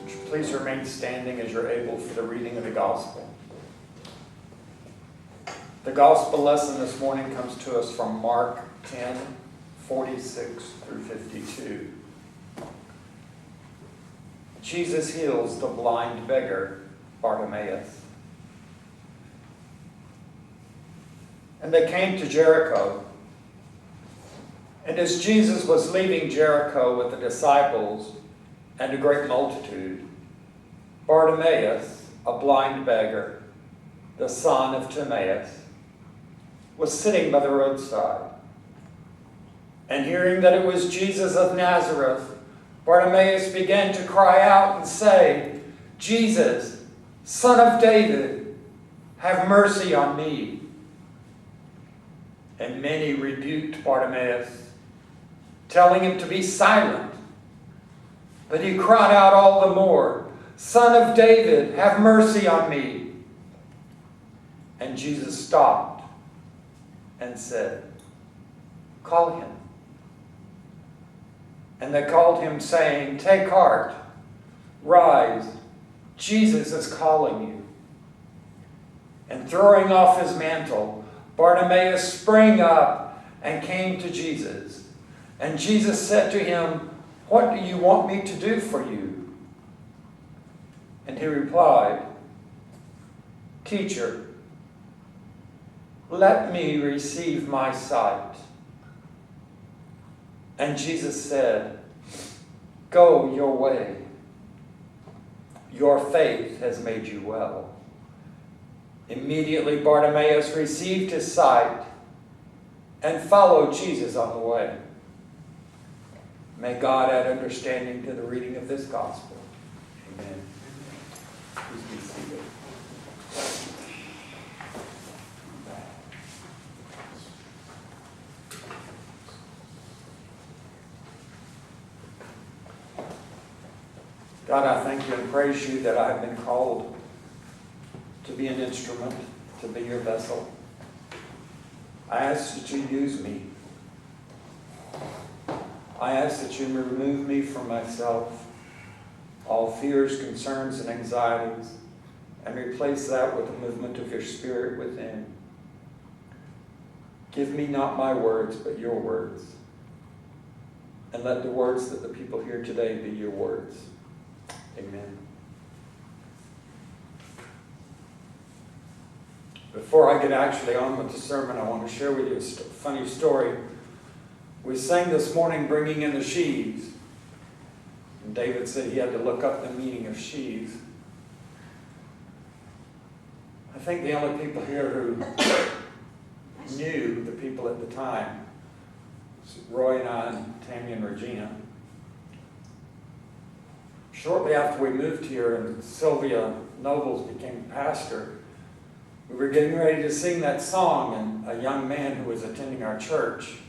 Please remain standing as you're able for the reading of the gospel. The gospel lesson this morning comes to us from Mark 10, 46 through 52. Jesus heals the blind beggar, Bartimaeus. And they came to Jericho. And as Jesus was leaving Jericho with the disciples and a great multitude, Bartimaeus, a blind beggar, the son of Timaeus, was sitting by the roadside. And hearing that it was Jesus of Nazareth, Bartimaeus began to cry out and say, "Jesus, Son of David, have mercy on me." And many rebuked Bartimaeus, telling him to be silent. But he cried out all the more, "Son of David, have mercy on me." And Jesus stopped and said, "Call him." And they called him, saying, "Take heart, rise, Jesus is calling you." And throwing off his mantle, Bartimaeus sprang up and came to Jesus. And Jesus said to him, "What do you want me to do for you?" And he replied, "Teacher, let me receive my sight." And Jesus said, "Go your way. Your faith has made you well." Immediately Bartimaeus received his sight and followed Jesus on the way. May God add understanding to the reading of this gospel. Amen. Please be seated. God, I thank you and praise you that I have been called to be an instrument, to be your vessel. I ask that you use me. I ask that you remove me from myself, all fears, concerns, and anxieties, and replace that with the movement of your Spirit within. Give me not my words, but your words. And let the words that the people hear today be your words. Amen. Before I get actually on with the sermon, I want to share with you a funny story. We sang this morning, "Bringing in the sheaves." And David said he had to look up the meaning of sheaves. I think the only people here who knew the people at the time was Roy and I and Tammy and Regina. Shortly after we moved here and Sylvia Nobles became pastor, we were getting ready to sing that song, and a young man who was attending our church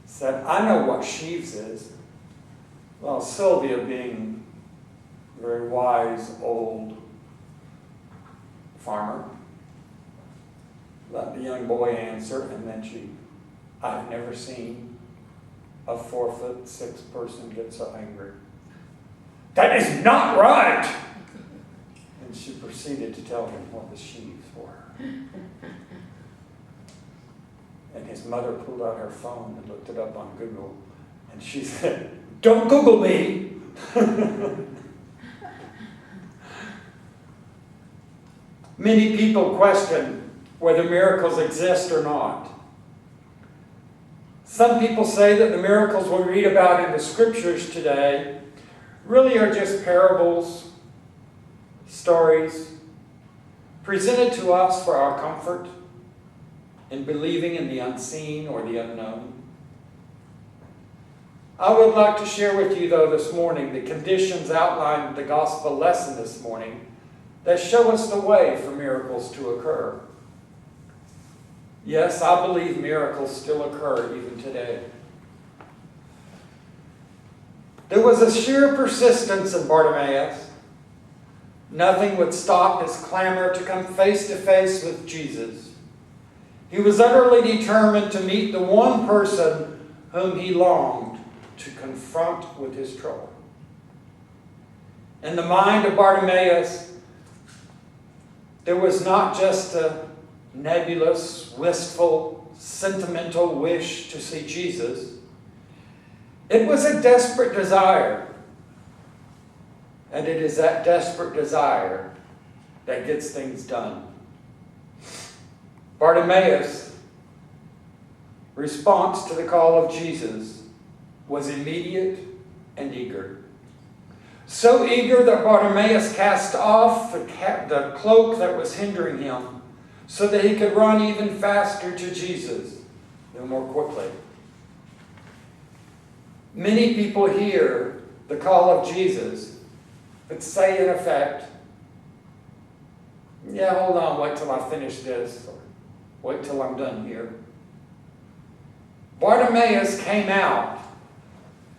said, "I know what sheaves is." Well, Sylvia, being a very wise, old farmer, let the young boy answer, and then I've never seen a 4'6" person get so angry. "That is not right!" And she proceeded to tell him what the sheaves were. And his mother pulled out her phone and looked it up on Google. And she said, "Don't Google me!" Many people question whether miracles exist or not. Some people say that the miracles we read about in the scriptures today really are just parables, stories, presented to us for our comfort in believing in the unseen or the unknown. I would like to share with you, though, this morning the conditions outlined in the gospel lesson this morning that show us the way for miracles to occur. Yes, I believe miracles still occur even today. There was a sheer persistence in Bartimaeus. Nothing would stop his clamor to come face to face with Jesus. He was utterly determined to meet the one person whom he longed to confront with his trouble. In the mind of Bartimaeus, there was not just a nebulous, wistful, sentimental wish to see Jesus. It was a desperate desire. And it is that desperate desire that gets things done. Bartimaeus' response to the call of Jesus was immediate and eager. So eager that Bartimaeus cast off the cloak that was hindering him so that he could run even faster to Jesus, no more quickly. Many people hear the call of Jesus, but say in effect, yeah, hold on, wait till I finish this, or wait till I'm done here. Bartimaeus came out.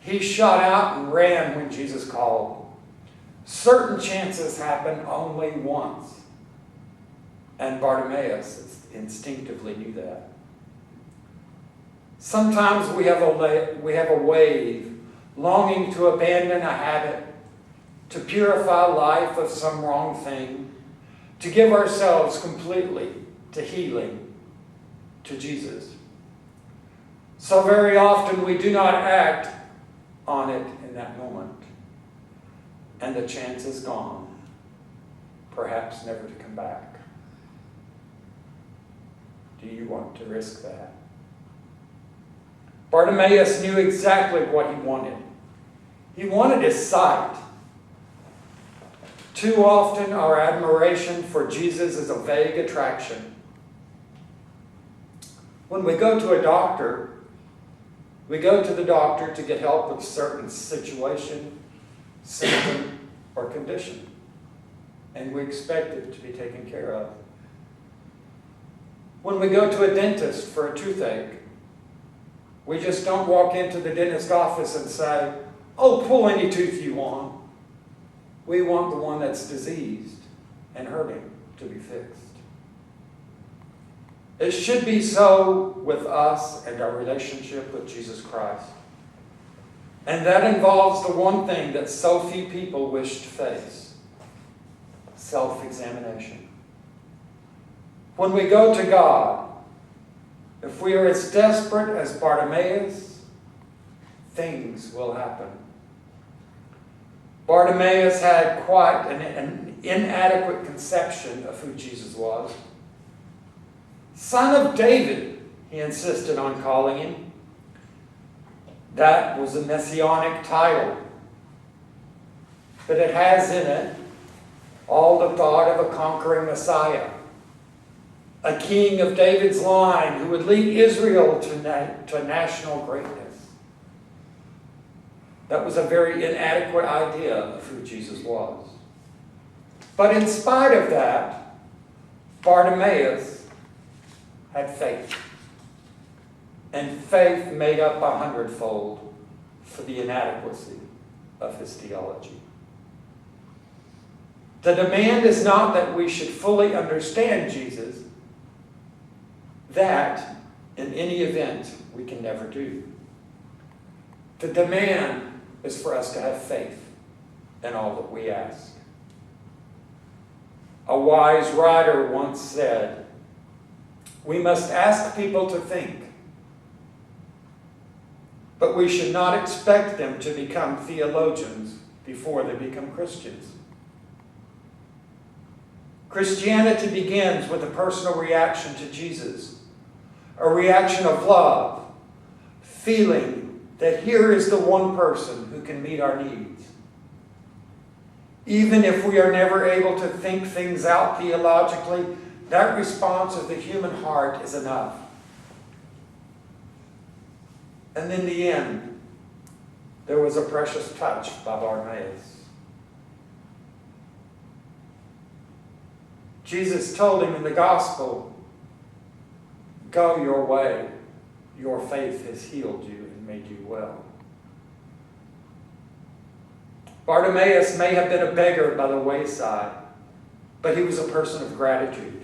He shot out and ran when Jesus called. Certain chances happen only once. And Bartimaeus instinctively knew that. Sometimes we have a wave longing to abandon a habit, to purify life of some wrong thing, to give ourselves completely to healing, to Jesus. So very often we do not act on it in that moment. And the chance is gone, perhaps never to come back. Do you want to risk that? Bartimaeus knew exactly what he wanted. He wanted his sight. Too often our admiration for Jesus is a vague attraction. When we go to a doctor, we go to the doctor to get help with a certain situation, symptom, or condition. And we expect it to be taken care of. When we go to a dentist for a toothache, we just don't walk into the dentist's office and say, oh, pull any tooth you want. We want the one that's diseased and hurting to be fixed. It should be so with us and our relationship with Jesus Christ. And that involves the one thing that so few people wish to face: self-examination. When we go to God, if we are as desperate as Bartimaeus, things will happen. Bartimaeus had quite an inadequate conception of who Jesus was. Son of David, he insisted on calling him. That was a messianic title. But it has in it all the thought of a conquering Messiah, a king of David's line who would lead Israel to national greatness. That was a very inadequate idea of who Jesus was. But in spite of that, Bartimaeus had faith. And faith made up 100-fold for the inadequacy of his theology. The demand is not that we should fully understand Jesus. That, in any event, we can never do. The demand is for us to have faith in all that we ask. A wise writer once said, we must ask people to think, but we should not expect them to become theologians before they become Christians. Christianity begins with a personal reaction to Jesus, a reaction of love, feeling that here is the one person who can meet our needs. Even if we are never able to think things out theologically, that response of the human heart is enough. And in the end, there was a precious touch by Bartimaeus. Jesus told him in the gospel, go your way, your faith has healed you and made you well. Bartimaeus may have been a beggar by the wayside, but he was a person of gratitude.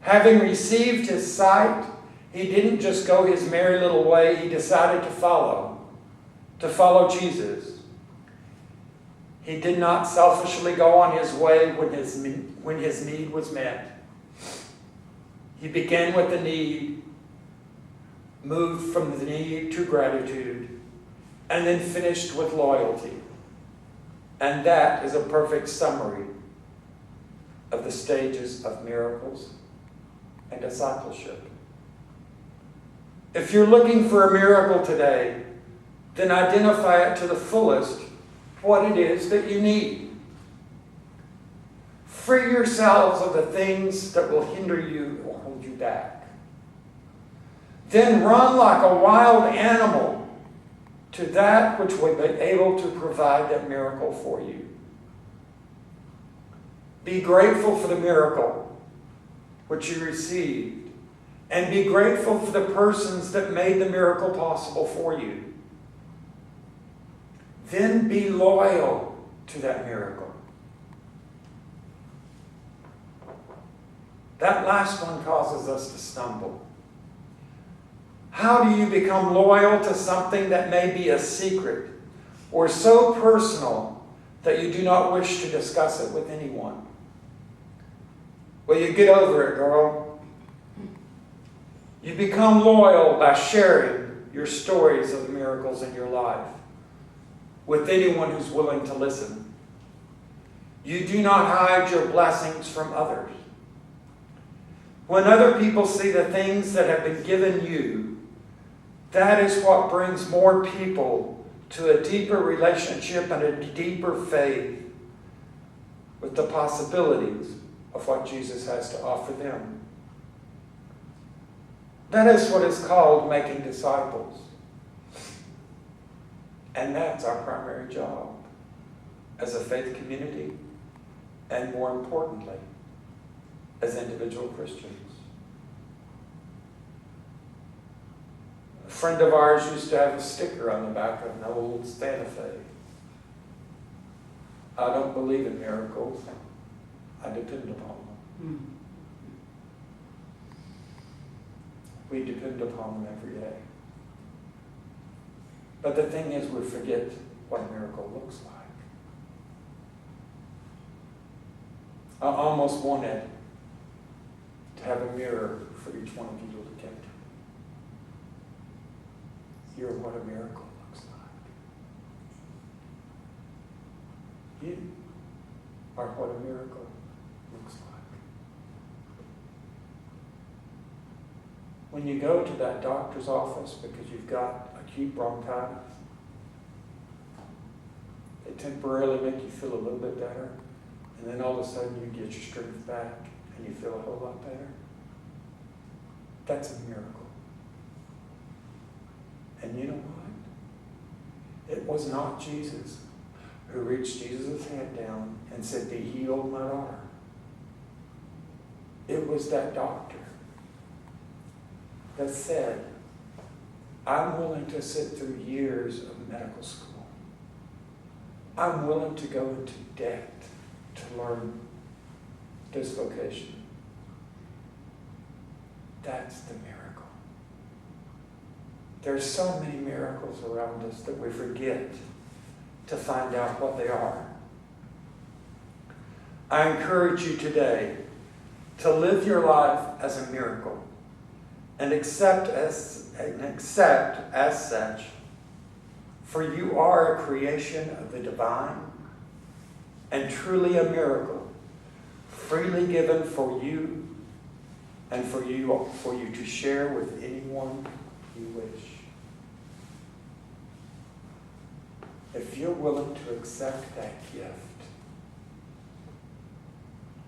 Having received his sight, he didn't just go his merry little way, he decided to follow Jesus. He did not selfishly go on his way when his need was met. He began with the need, moved from the need to gratitude, and then finished with loyalty. And that is a perfect summary of the stages of miracles and discipleship. If you're looking for a miracle today, then identify it to the fullest what it is that you need. Free yourselves of the things that will hinder you or hold you back. Then run like a wild animal to that which will be able to provide that miracle for you. Be grateful for the miracle which you received, and be grateful for the persons that made the miracle possible for you. Then be loyal to that miracle. That last one causes us to stumble. How do you become loyal to something that may be a secret or so personal that you do not wish to discuss it with anyone? Well, you get over it, girl. You become loyal by sharing your stories of the miracles in your life with anyone who's willing to listen. You do not hide your blessings from others. When other people see the things that have been given you, that is what brings more people to a deeper relationship and a deeper faith with the possibilities of what Jesus has to offer them. That is what is called making disciples. And that's our primary job as a faith community, and more importantly, as individual Christians. A friend of ours used to have a sticker on the back of an old Santa Fe. I don't believe in miracles. I depend upon them. We depend upon them every day. But the thing is, we forget what a miracle looks like. I almost wanted to have a mirror for each one of you to look into. You're what a miracle looks like. You are what a miracle looks like. When you go to that doctor's office because you've got acute bronchitis, they temporarily make you feel a little bit better, and then all of a sudden you get your strength back and you feel a whole lot better. That's a miracle. And you know what? It was not Jesus who reached Jesus' hand down and said, "Be healed, my daughter." It was that doctor that said, "I'm willing to sit through years of medical school. I'm willing to go into debt to learn this vocation." That's the miracle. There's so many miracles around us that we forget to find out what they are. I encourage you today to live your life as a miracle and accept as such, for you are a creation of the divine and truly a miracle, freely given for you and for you to share with anyone you wish. If you're willing to accept that gift,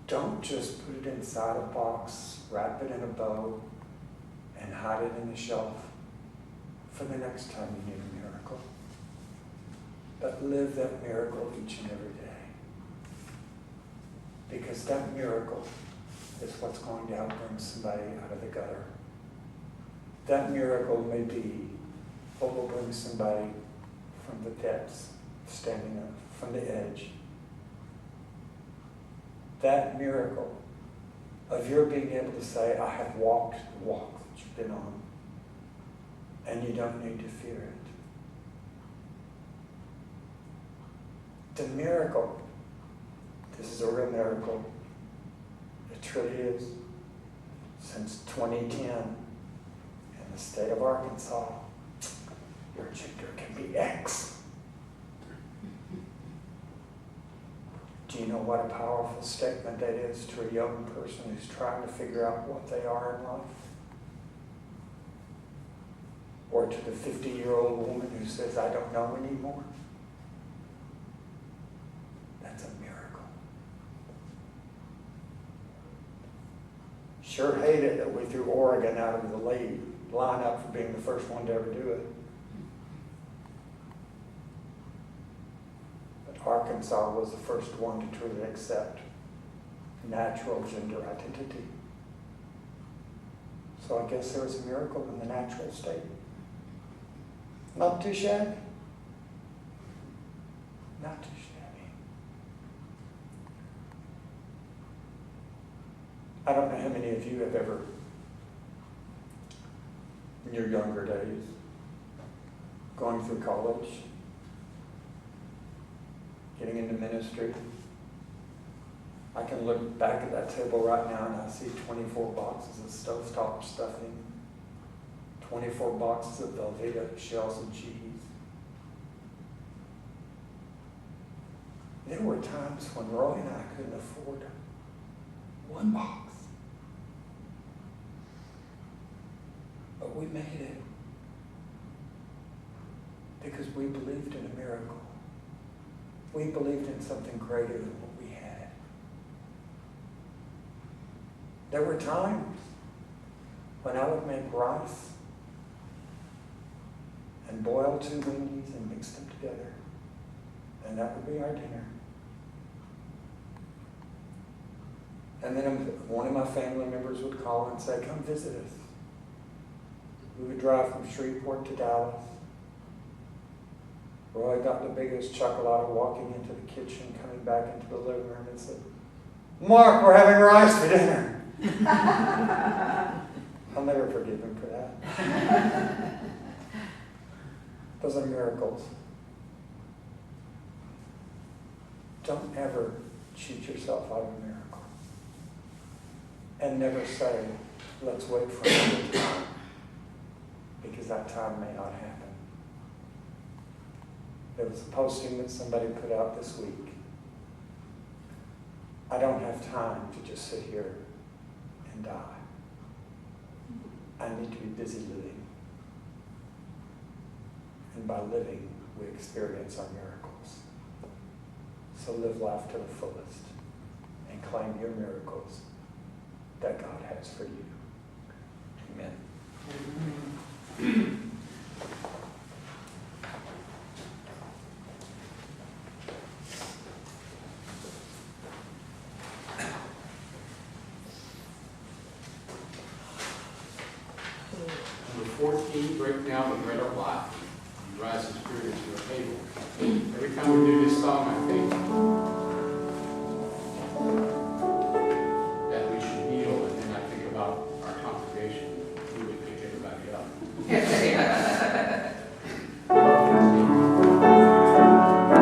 don't just put it inside a box, wrap it in a bow, and hide it in the shelf for the next time you need a miracle. But live that miracle each and every day. Because that miracle is what's going to help bring somebody out of the gutter. That miracle may be what will bring somebody from the depths, standing up from the edge. That miracle of your being able to say, "I have walked the walk that you've been on," and you don't need to fear it. It's a miracle. This is a real miracle. It truly is. Since 2010, in the state of Arkansas, your gender can be X. Do you know what a powerful statement that is to a young person who's trying to figure out what they are in life? Or to the 50-year-old woman who says, I don't know anymore? That's a miracle. Sure hate it that we threw Oregon out of the lead, line up for being the first one to ever do it. But Arkansas was the first one to truly accept natural gender identity. So I guess there was a miracle in the natural state. Not too shabby. Not too shabby. I don't know how many of you have ever, in your younger days, going through college, getting into ministry. I can look back at that table right now and I see 24 boxes of stovetop stuffing, 24 boxes of Velveeta shells of cheese. There were times when Roy and I couldn't afford one box. But we made it because we believed in a miracle. We believed in something greater than what we had. There were times when I would make rice and boil 2 weenies and mix them together, and that would be our dinner. And then one of my family members would call and say, come visit us. We would drive from Shreveport to Dallas. Roy got the biggest chuckle out of walking into the kitchen, coming back into the living room and said, Mark, we're having rice for dinner. I'll never forgive him for that. Those are miracles. Don't ever cheat yourself out of a miracle. And never say, let's wait for another time, because that time may not happen. There was a posting that somebody put out this week. I don't have time to just sit here and die. I need to be busy living. And by living, we experience our miracles. So live life to the fullest and claim your miracles that God has for you. Amen. Number 14, break down the bread of life. Rise in spirit to your table. Every time we do this song, I think